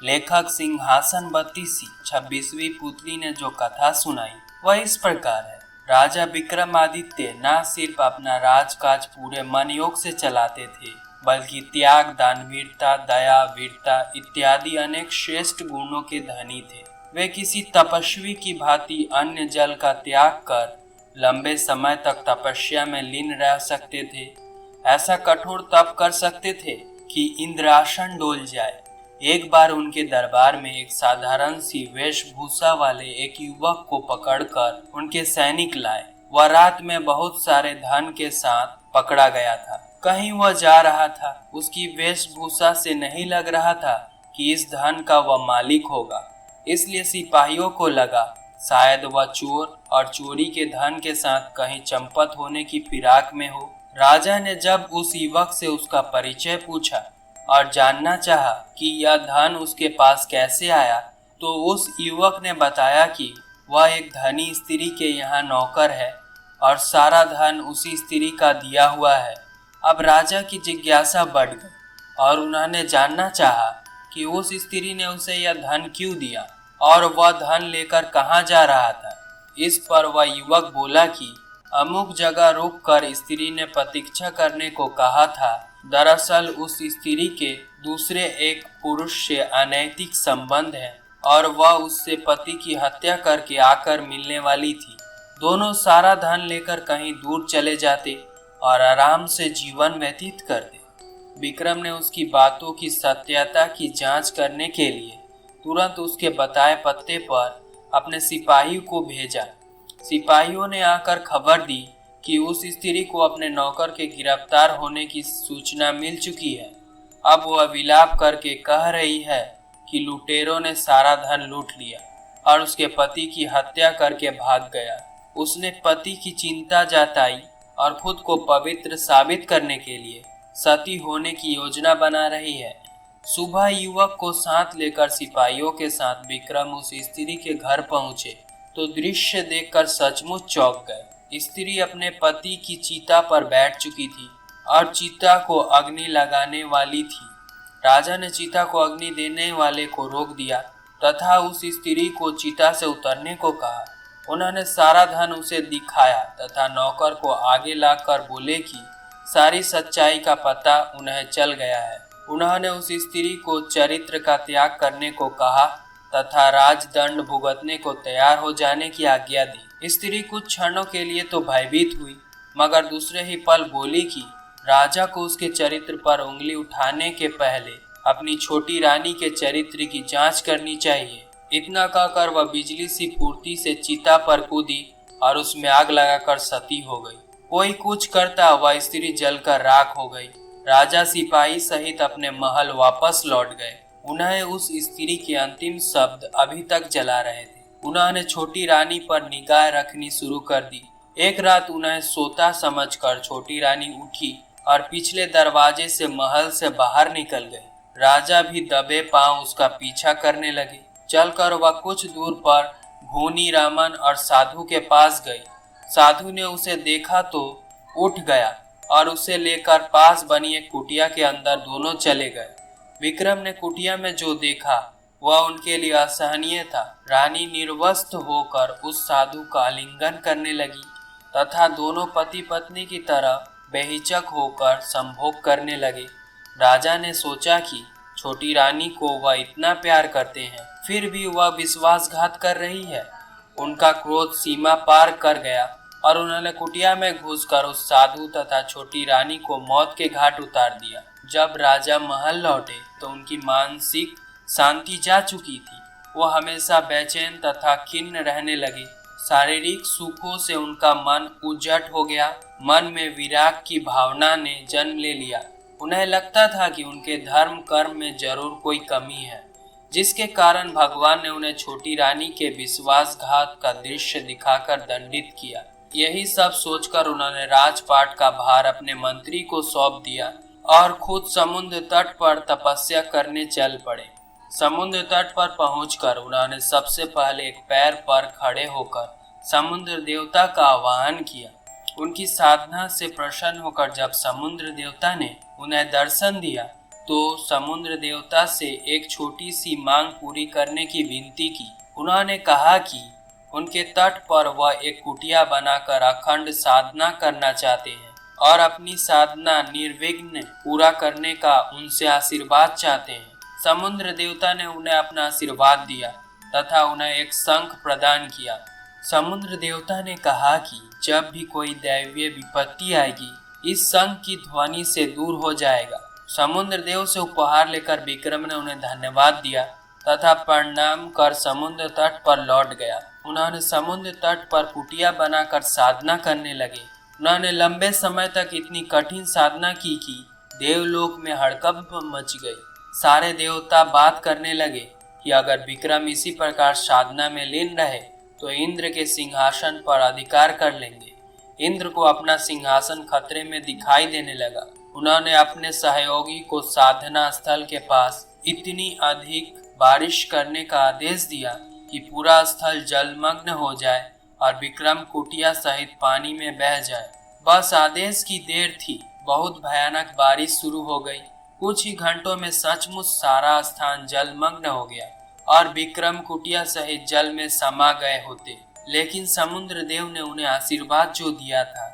लेखक सिंहासनवती सी 26वीं पुतली ने जो कथा सुनाई वह इस प्रकार है। राजा विक्रमादित्य न सिर्फ अपना राजकाज पूरे मन योग से चलाते थे, बल्कि त्याग, दानवीरता, दया, वीरता इत्यादि अनेक श्रेष्ठ गुणों के धनी थे। वे किसी तपस्वी की भांति अन्न जल का त्याग कर लंबे समय तक तपस्या में लीन रह सकते थे। ऐसा कठोर तप कर सकते थे कि इंद्रासन डोल जाए। एक बार उनके दरबार में एक साधारण सी वेशभूषा वाले एक युवक को पकड़कर उनके सैनिक लाए। वह रात में बहुत सारे धन के साथ पकड़ा गया था। कहीं वह जा रहा था। उसकी वेशभूषा से नहीं लग रहा था कि इस धन का वह मालिक होगा, इसलिए सिपाहियों को लगा शायद वह चोर और चोरी के धन के साथ कहीं चंपत होने की फिराक में हो। राजा ने जब उस युवक से उसका परिचय पूछा और जानना चाहा कि यह धन उसके पास कैसे आया, तो उस युवक ने बताया कि वह एक धनी स्त्री के यहाँ नौकर है और सारा धन उसी स्त्री का दिया हुआ है। अब राजा की जिज्ञासा बढ़ गई और उन्होंने जानना चाहा कि उस स्त्री ने उसे यह धन क्यों दिया और वह धन लेकर कहाँ जा रहा था। इस पर वह युवक बोला कि अमुक जगह रुककर स्त्री ने प्रतीक्षा करने को कहा था। दरअसल उस स्त्री के दूसरे एक पुरुष से अनैतिक संबंध है और वह उससे पति की हत्या करके आकर मिलने वाली थी। दोनों सारा धन लेकर कहीं दूर चले जाते और आराम से जीवन व्यतीत करते। विक्रम ने उसकी बातों की सत्यता की जांच करने के लिए तुरंत उसके बताए पते पर अपने सिपाही को भेजा। सिपाहियों ने आकर खबर दी कि उस स्त्री को अपने नौकर के गिरफ्तार होने की सूचना मिल चुकी है। अब वह विलाप करके कह रही है कि लुटेरों ने सारा धन लूट लिया और उसके पति की हत्या करके भाग गया। उसने पति की चिंता जताई और खुद को पवित्र साबित करने के लिए सती होने की योजना बना रही है। सुबह युवक को साथ लेकर सिपाहियों के साथ विक्रम उस स्त्री के घर पहुंचे तो दृश्य देखकर सचमुच चौंक गए। स्त्री अपने पति की चिता पर बैठ चुकी थी और चिता को अग्नि लगाने वाली थी। राजा ने चिता को अग्नि देने वाले को रोक दिया तथा उस स्त्री को चिता से उतरने को कहा। उन्होंने सारा धन उसे दिखाया तथा नौकर को आगे लाकर बोले कि सारी सच्चाई का पता उन्हें चल गया है। उन्होंने उस स्त्री को चरित्र का त्याग करने को कहा तथा राजदंड भुगतने को तैयार हो जाने की आज्ञा दी। स्त्री कुछ क्षणों के लिए तो भयभीत हुई, मगर दूसरे ही पल बोली कि राजा को उसके चरित्र पर उंगली उठाने के पहले अपनी छोटी रानी के चरित्र की जांच करनी चाहिए। इतना कहकर वह बिजली सी फुर्ती से चिता पर कूदी और उसमें आग लगाकर सती हो गई। कोई कुछ करता वह स्त्री जलकर राख हो गई। राजा सिपाही सहित अपने महल वापस लौट गए। उन्हें उस स्त्री के अंतिम शब्द अभी तक जला रहे थे। उन्होंने छोटी रानी पर निगाह रखनी शुरू कर दी। एक रात उन्हें सोता समझकर छोटी रानी उठी और पिछले दरवाजे से महल से बाहर निकल गई। राजा भी दबे पांव उसका पीछा करने लगे। चलकर वह कुछ दूर पर घोनी रामन और साधु के पास गई। साधु ने उसे देखा तो उठ गया और उसे लेकर पास बनी एक कुटिया के अंदर दोनों चले गए। विक्रम ने कुटिया में जो देखा वह उनके लिए असहनीय था। रानी निर्वस्त्र होकर उस साधु का आलिंगन करने लगी तथा दोनों पति पत्नी की तरह बेहिचक होकर संभोग करने लगे। राजा ने सोचा कि छोटी रानी को वह इतना प्यार करते हैं, फिर भी वह विश्वासघात कर रही है। उनका क्रोध सीमा पार कर गया और उन्होंने कुटिया में घुसकर उस साधु तथा छोटी रानी को मौत के घाट उतार दिया। जब राजा महल लौटे तो उनकी मानसिक शांति जा चुकी थी। वो हमेशा बेचैन तथा खिन्न रहने लगे। शारीरिक सुखों से उनका मन उद्यत हो गया। मन में विराग की भावना ने जन्म ले लिया। उन्हें लगता था कि उनके धर्म कर्म में जरूर कोई कमी है, जिसके कारण भगवान ने उन्हें छोटी रानी के विश्वासघात का दृश्य दिखाकर दंडित किया। यही सब सोचकर उन्होंने राजपाट का भार अपने मंत्री को सौंप दिया और खुद समुद्र तट पर तपस्या करने चल पड़े। समुद्र तट पर पहुंचकर उन्होंने सबसे पहले एक पैर पर खड़े होकर समुद्र देवता का आह्वान किया। उनकी साधना से प्रसन्न होकर जब समुद्र देवता ने उन्हें दर्शन दिया तो समुद्र देवता से एक छोटी सी मांग पूरी करने की विनती की। उन्होंने कहा कि उनके तट पर वह एक कुटिया बनाकर अखंड साधना करना चाहते हैं और अपनी साधना निर्विघ्न पूरा करने का उनसे आशीर्वाद चाहते हैं। समुद्र देवता ने उन्हें अपना आशीर्वाद दिया तथा उन्हें एक शंख प्रदान किया। समुद्र देवता ने कहा कि जब भी कोई दैवीय विपत्ति आएगी, इस शंख की ध्वनि से दूर हो जाएगा। समुद्र देव से उपहार लेकर विक्रम ने उन्हें धन्यवाद दिया तथा प्रणाम कर समुद्र तट पर लौट गया। उन्होंने समुद्र तट पर कुटिया बनाकर साधना करने लगे। उन्होंने लंबे समय तक इतनी कठिन साधना की कि देवलोक में हड़कंप मच गई। सारे देवता बात करने लगे कि अगर विक्रम इसी प्रकार साधना में लीन रहे तो इंद्र के सिंहासन पर अधिकार कर लेंगे। इंद्र को अपना सिंहासन खतरे में दिखाई देने लगा। उन्होंने अपने सहयोगी को साधना स्थल के पास इतनी अधिक बारिश करने का आदेश दिया कि पूरा स्थल जलमग्न हो जाए और विक्रम कुटिया सहित पानी में बह जाए। बस आदेश की देर थी, बहुत भयानक बारिश शुरू हो गई। कुछ ही घंटों में सचमुच सारा स्थान जलमग्न हो गया और विक्रम कुटिया सहित जल में समा गए होते। लेकिन समुद्र देव ने उन्हें आशीर्वाद जो दिया था,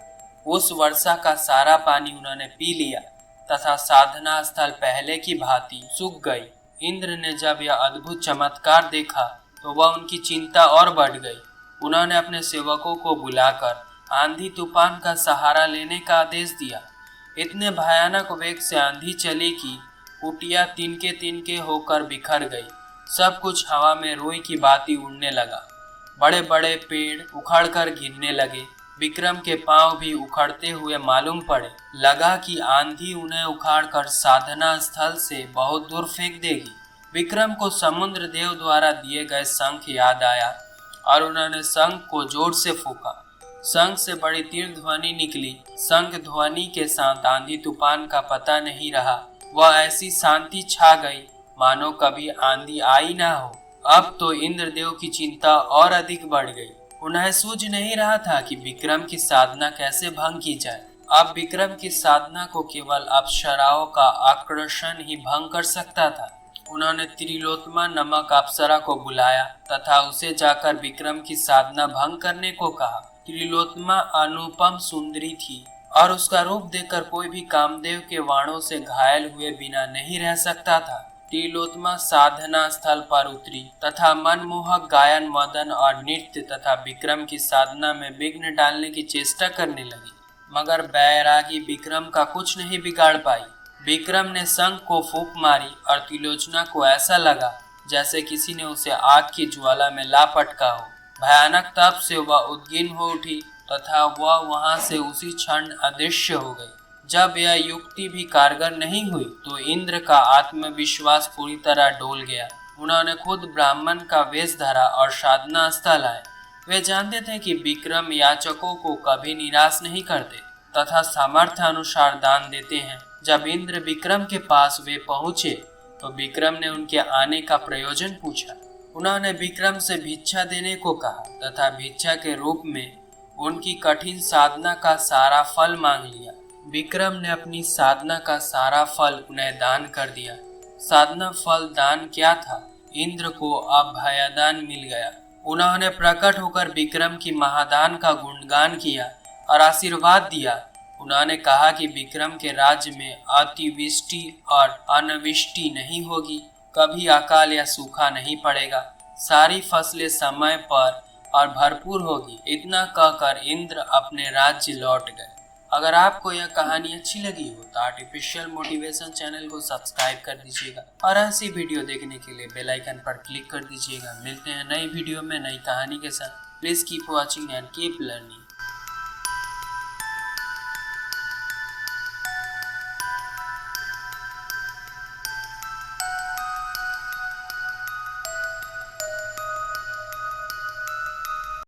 उस वर्षा का सारा पानी उन्होंने पी लिया तथा साधना स्थल पहले की भांति सूख गई। इंद्र ने जब यह अद्भुत चमत्कार देखा तो वह उनकी चिंता और बढ़ गई। उन्होंने अपने सेवकों को बुलाकर आंधी तूफान का सहारा लेने का आदेश दिया। इतने भयानक वेग से आंधी चली कि कुटिया तिनके तिनके होकर बिखर गई। सब कुछ हवा में रुई की भांति उड़ने लगा। बड़े बड़े पेड़ उखड़कर गिरने लगे। विक्रम के पांव भी उखड़ते हुए मालूम पड़े। लगा कि आंधी उन्हें उखाड़कर साधना स्थल से बहुत दूर फेंक देगी। विक्रम को समुद्र देव द्वारा दिए गए शंख याद आया और उन्होंने शंख को जोर से फूंका। शंख से बड़ी तीव्र ध्वनि निकली। शंख ध्वनि के साथ आंधी तूफान का पता नहीं रहा। वह ऐसी शांति छा गई मानो कभी आंधी आई ना हो। अब तो इंद्रदेव की चिंता और अधिक बढ़ गई। उन्हें सूझ नहीं रहा था कि विक्रम की साधना कैसे भंग की जाए। अब विक्रम की साधना को केवल अप्सराओं का आकर्षण ही भंग कर सकता था। उन्होंने त्रिलोत्मा नामक अप्सरा को बुलाया तथा उसे जाकर विक्रम की साधना भंग करने को कहा। त्रिलोत्मा अनुपम सुंदरी थी और उसका रूप देखकर कोई भी कामदेव के वाणों से घायल हुए बिना नहीं रह सकता था। त्रिलोत्मा साधना स्थल पर उतरी तथा मनमोहक गायन, मदन और नृत्य तथा विक्रम की साधना में विघ्न डालने की चेष्टा करने लगी, मगर बैरागी विक्रम का कुछ नहीं बिगाड़ पाई। विक्रम ने शंख को फूंक मारी और त्रिलोचना को ऐसा लगा जैसे किसी ने उसे आग की ज्वाला में ला पटका हो। भयानक ताप से वह उद्गिन हो उठी तथा वह वहां से उसी क्षण अदृश्य हो गई। जब यह युक्ति भी कारगर नहीं हुई तो इंद्र का आत्मविश्वास पूरी तरह डोल गया। उन्होंने खुद ब्राह्मण का वेश धरा और साधना स्थल आए। वे जानते थे कि विक्रम याचकों को कभी निराश नहीं करते तथा सामर्थ्य अनुसार दान देते हैं। जब इंद्र विक्रम के पास वे पहुंचे तो विक्रम ने उनके आने का प्रयोजन पूछा। उन्होंने विक्रम से भिक्षा देने को कहा तथा भिक्षा के रूप में उनकी कठिन साधना का सारा फल मांग लिया। विक्रम ने अपनी साधना का सारा फल उन्हें दान कर दिया। साधना फल दान क्या था? इंद्र को अब भयदान मिल गया। उन्होंने प्रकट होकर विक्रम की महादान का गुणगान किया और आशीर्वाद दिया। उन्होंने कहा कि विक्रम के राज्य में अतिवृष्टि और अनावृष्टि नहीं होगी, कभी अकाल या सूखा नहीं पड़ेगा, सारी फसलें समय पर और भरपूर होगी। इतना कहकर इंद्र अपने राज्य लौट गए। अगर आपको यह कहानी अच्छी लगी हो तो आर्टिफिशियल मोटिवेशन चैनल को सब्सक्राइब कर दीजिएगा और ऐसी वीडियो देखने के लिए बेल आइकन पर क्लिक कर दीजिएगा। मिलते हैं नई वीडियो में नई कहानी के साथ। Please keep watching and keep learning.